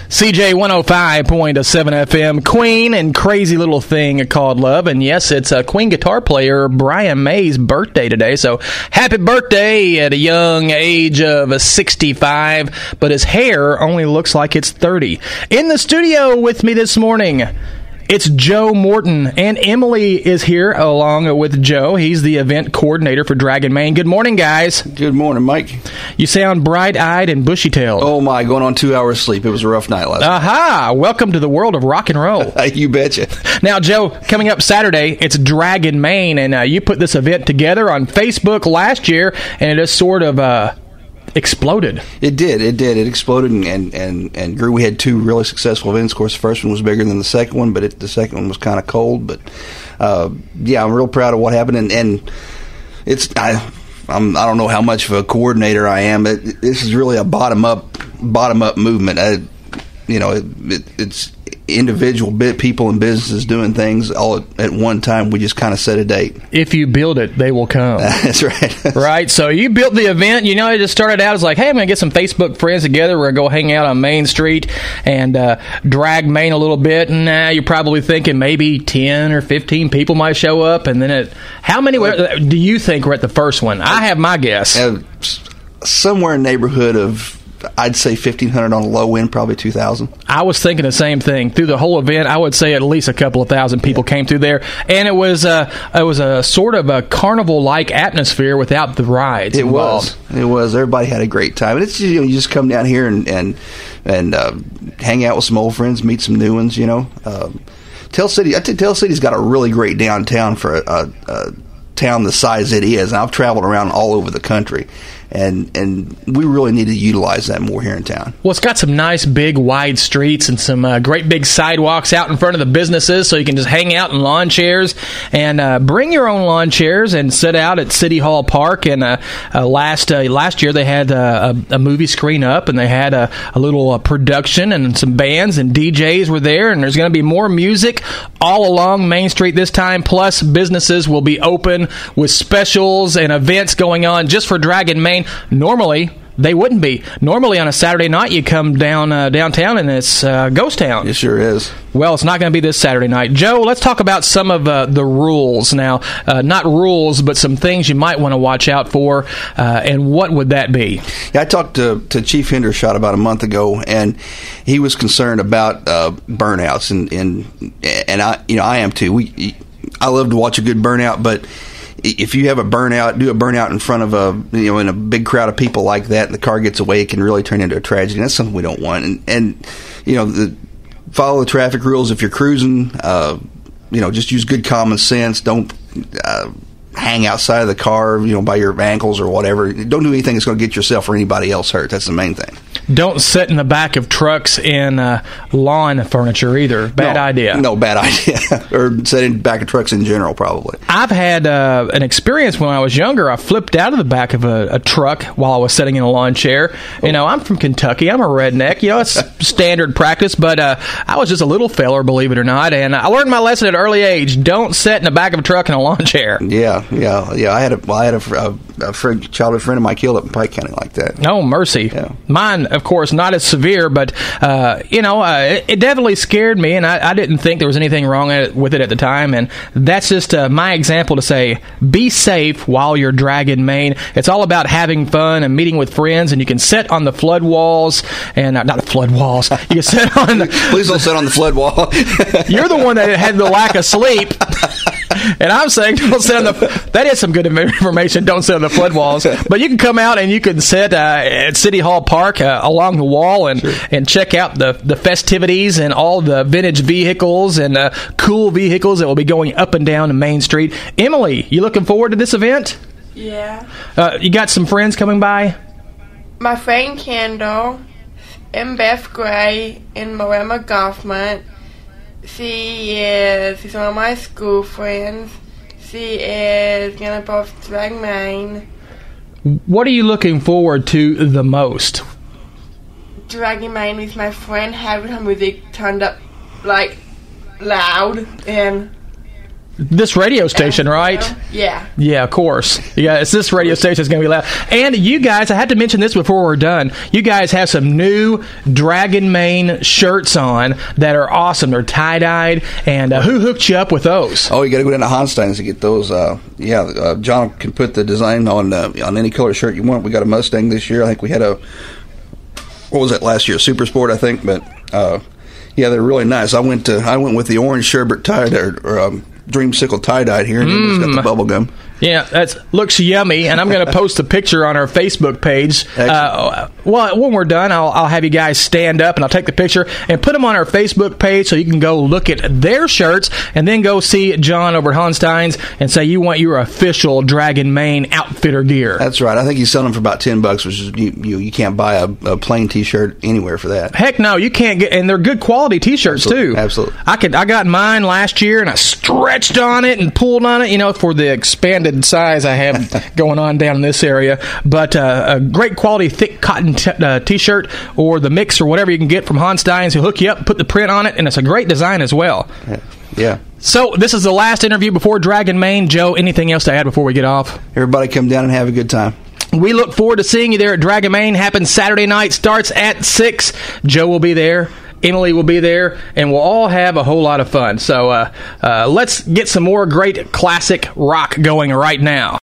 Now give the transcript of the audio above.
CJ 105.7 FM, Queen and Crazy Little Thing Called Love. And yes, it's Queen guitar player Brian May's birthday today. So happy birthday at a young age of 65. But his hair only looks like it's 30. In the studio with me this morning, it's Joe Morton, and Emilee is here along with Joe. He's the event coordinator for Draggin Main. Good morning, guys. Good morning, Mike. You sound bright-eyed and bushy-tailed. Oh, my, going on 2 hours sleep. It was a rough night last night. Aha! Welcome to the world of rock and roll. You betcha. Now, Joe, coming up Saturday, it's Draggin Main, and you put this event together on Facebook last year, and it just sort of exploded. It did. It exploded and grew. We had two really successful events. Of course, the first one was bigger than the second one, but the second one was kind of cold. But yeah, I'm real proud of what happened, and it's I don't know how much of a coordinator I am, but this is really a bottom up movement. It's individual people and businesses doing things all at one time. We just kind of set a date. If you build it, they will come. That's right. Right. So you built the event. It just started out as like, hey, I'm going to get some Facebook friends together. We're going to go hang out on Main Street and drag Main a little bit. And now you're probably thinking maybe 10 or 15 people might show up. And then how many do you think were at the first one? I have my guess. Somewhere in the neighborhood of, I'd say 1,500 on the low end, probably 2,000. I was thinking the same thing. Through the whole event, I would say at least a couple of thousand people came through there, and it was a sort of a carnival-like atmosphere without the rides involved. It was. Everybody had a great time, and it's you just come down here and hang out with some old friends, meet some new ones. Tell City. I think Tell City's got a really great downtown for a town the size it is. And I've traveled around all over the country. And we really need to utilize that more here in town. Well, it's got some nice, big, wide streets and some great big sidewalks out in front of the businesses, so you can just hang out in lawn chairs and bring your own lawn chairs and sit out at City Hall Park. And last year they had a movie screen up, and they had a little production, and some bands and DJs were there, and there's going to be more music all along Main Street this time, plus businesses will be open with specials and events going on just for Draggin Main. Normally, they wouldn't be. Normally, on a Saturday night, you come downtown, and it's ghost town. It sure is. Well, it's not going to be this Saturday night. Joe, let's talk about some of the rules now. Not rules, but some things you might want to watch out for, and what would that be? Yeah, I talked to Chief Hendershot about a month ago, and he was concerned about burnouts, and I am too. I love to watch a good burnout, but if you have a burnout, do a burnout in front of in a big crowd of people like that, and the car gets away, it can really turn into a tragedy. That's something we don't want. And follow the traffic rules. If you're cruising, just use good common sense. Don't hang outside of the car, by your ankles or whatever. Don't do anything that's going to get yourself or anybody else hurt. That's the main thing. Don't sit in the back of trucks and lawn furniture either. Bad idea. No, bad idea. Or sit in the back of trucks in general, probably. I've had an experience when I was younger. I flipped out of the back of a truck while I was sitting in a lawn chair. I'm from Kentucky. I'm a redneck. It's standard practice, but I was just a little feller, believe it or not, and I learned my lesson at an early age. Don't sit in the back of a truck in a lawn chair. Yeah. I had a childhood friend of mine killed up in Pike County like that. Oh, mercy. Yeah. Mine, of course, not as severe, but, it definitely scared me, and I didn't think there was anything wrong with it at the time, and that's just my example to say, be safe while you're Draggin Main. It's all about having fun and meeting with friends, and you can sit on the flood walls, and not the flood walls, you can sit on the... Please don't sit on the flood wall. You're the one that had the lack of sleep. And I'm saying, don't sit on that is some good information. Don't sit on the flood walls. But you can come out and you can sit at City Hall Park along the wall and check out the festivities and all the vintage vehicles and cool vehicles that will be going up and down Main Street. Emilee, you looking forward to this event? Yeah. You got some friends coming by? My friend Kendall and Beth Gray and Moema Goffman. She's one of my school friends. She is gonna both Draggin Main. What are you looking forward to the most? Draggin Main with my friend having her music turned up like loud and this radio station, right? Yeah. Yeah, of course. Yeah, it's this radio station that's going to be loud. And you guys, I had to mention this before we're done. You guys have some new Draggin Main shirts on that are awesome. They're tie-dyed. And who hooked you up with those? Oh, you got to go down to Honstein's to get those. John can put the design on any color shirt you want. We got a Mustang this year. I think we had what was that last year? Super Sport, I think. But yeah, they're really nice. I went with the orange sherbet tie or dreamsicle tie-dyed here, and it's got the bubble gum. Yeah, that looks yummy, and I'm going to post a picture on our Facebook page. Well, when we're done, I'll have you guys stand up, and I'll take the picture and put them on our Facebook page so you can go look at their shirts and then go see John over at Honstein's and say you want your official Draggin Main outfitter gear. That's right. I think he's selling them for about $10, which is you can't buy a plain T-shirt anywhere for that. Heck no, you can't get, and they're good quality T-shirts too. Absolutely. I got mine last year, and I stretched on it and pulled on it, for the expanded size I have going on down in this area. But a great quality thick cotton T-shirt or the mix or whatever you can get from Honstein's. He'll hook you up, put the print on it, and it's a great design as well. Yeah. So this is the last interview before Draggin Main. Joe, anything else to add before we get off? Everybody come down and have a good time. We look forward to seeing you there at Draggin Main. Happens Saturday night, starts at 6. Joe will be there. Emilee will be there, and we'll all have a whole lot of fun. So let's get some more great classic rock going right now.